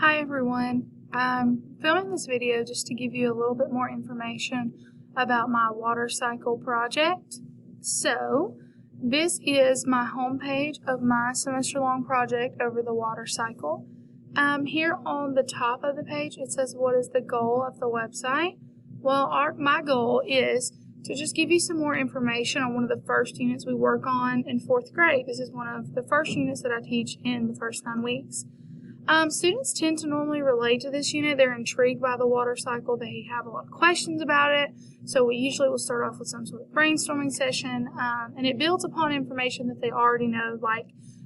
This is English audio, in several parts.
Hi everyone, I'm filming this video just to give you a little bit more information about my water cycle project. So, this is my homepage of my semester-long project over the water cycle. Here on the top of the page it says what is the goal of the website. Well, my goal is to just give you some more information on one of the first units we work on in 4th grade. This is one of the first units that I teach in the first 9 weeks. Students tend to normally relate to this unit. They're intrigued by the water cycle. They have a lot of questions about it. So we usually will start off with some sort of brainstorming session, and it builds upon information that they already know, like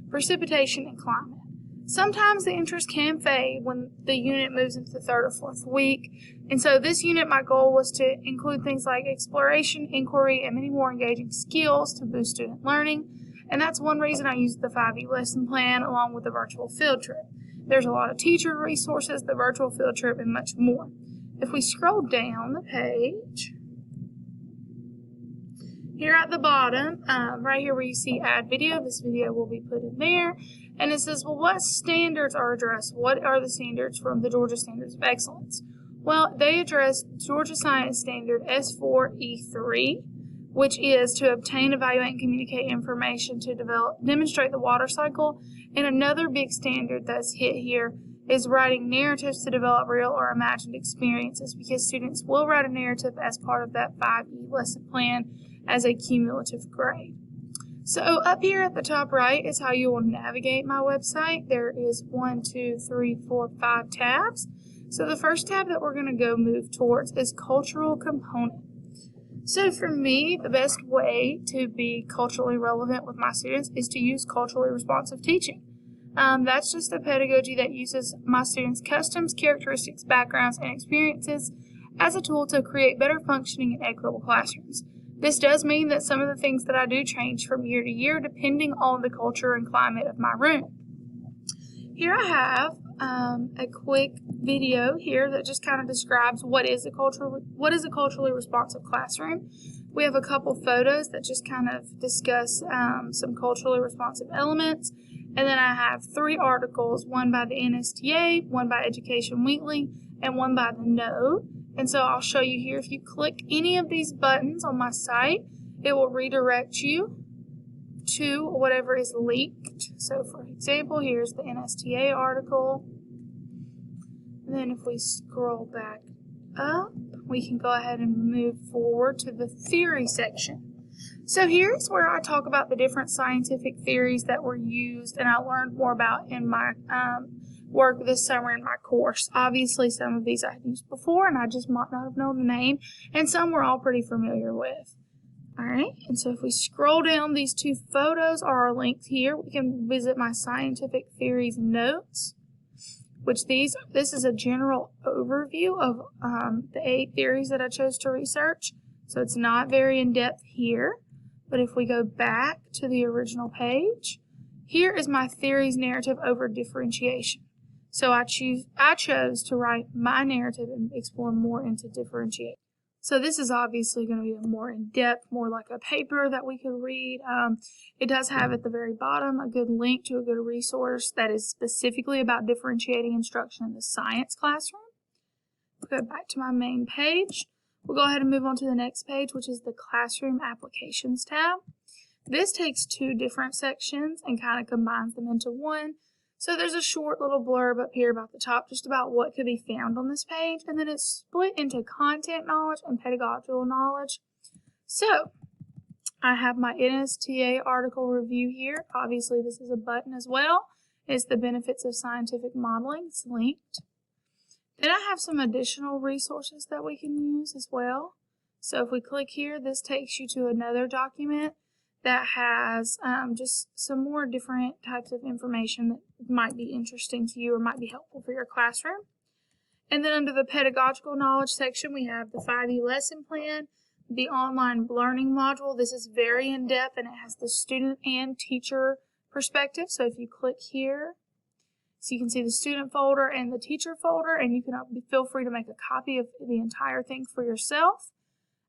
precipitation and climate. Sometimes the interest can fade when the unit moves into the 3rd or 4th week. And so this unit, my goal was to include things like exploration, inquiry, and many more engaging skills to boost student learning. And that's one reason I used the 5E lesson plan along with the virtual field trip. There's a lot of teacher resources, the virtual field trip, and much more. If we scroll down the page, here at the bottom, right here where you see add video, this video will be put in there. And it says, well, what standards are addressed? What are the standards from the Georgia Standards of Excellence? Well, they address Georgia Science Standard S4E3, which is to obtain, evaluate, and communicate information to demonstrate the water cycle. And another big standard that's hit here is writing narratives to develop real or imagined experiences, because students will write a narrative as part of that 5E lesson plan as a cumulative grade. So up here at the top right is how you will navigate my website. There is 5 tabs. So the first tab that we're going to go move towards is cultural component. So for me, the best way to be culturally relevant with my students is to use culturally responsive teaching. That's just a pedagogy that uses my students' customs, characteristics, backgrounds, and experiences as a tool to create better functioning and equitable classrooms. This does mean that some of the things that I do change from year to year depending on the culture and climate of my room. Here I have a quick video here that just kind of describes what is a culturally responsive classroom. We have a couple photos that just kind of discuss some culturally responsive elements. And then I have 3 articles, one by the NSTA, one by Education Weekly, and one by the Node. And so I'll show you here, if you click any of these buttons on my site, it will redirect you to whatever is linked. So for example, here's the NSTA article. And then if we scroll back up, we can go ahead and move forward to the theory section. So here's where I talk about the different scientific theories that were used and I learned more about in my work this summer in my course. Obviously, some of these I had used before and I just might not have known the name, and some we're all pretty familiar with. Alright, and so if we scroll down, these 2 photos are linked here. We can visit my scientific theories notes, which this is a general overview of the 8 theories that I chose to research. So it's not very in-depth here. But if we go back to the original page, here is my theories narrative over differentiation. So I chose to write my narrative and explore more into differentiation. So this is obviously going to be more in-depth, more like a paper that we could read. It does have at the very bottom a good link to a good resource that is specifically about differentiating instruction in the science classroom. We'll go back to my main page. We'll go ahead and move on to the next page, which is the Classroom Applications tab. This takes 2 different sections and kind of combines them into one. So there's a short little blurb up here about the top, just about what could be found on this page, and then it's split into content knowledge and pedagogical knowledge. So I have my NSTA article review here. Obviously this is a button as well. It's the benefits of scientific modeling. It's linked. Then I have some additional resources that we can use as well. So if we click here, this takes you to another document that has just some more different types of information that might be interesting to you or might be helpful for your classroom. And then under the pedagogical knowledge section, we have the 5E lesson plan, the online learning module. This is very in-depth and it has the student and teacher perspective. So if you click here, so you can see the student folder and the teacher folder, and you can feel free to make a copy of the entire thing for yourself.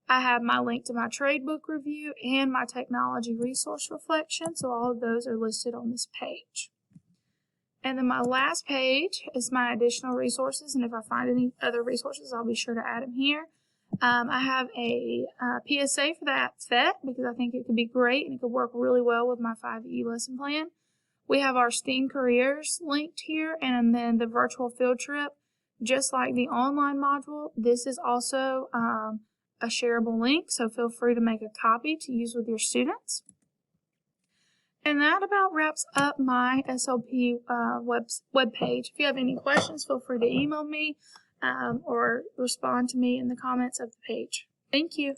I have my link to my trade book review and my technology resource reflection, so all of those are listed on this page. And then my last page is my additional resources, and if I find any other resources, I'll be sure to add them here. I have a PSA for that FET because I think it could be great and it could work really well with my 5E lesson plan. We have our STEAM careers linked here, and then the virtual field trip. Just like the online module, this is also a shareable link, so feel free to make a copy to use with your students. And that about wraps up my SLP web page. If you have any questions, feel free to email me or respond to me in the comments of the page. Thank you.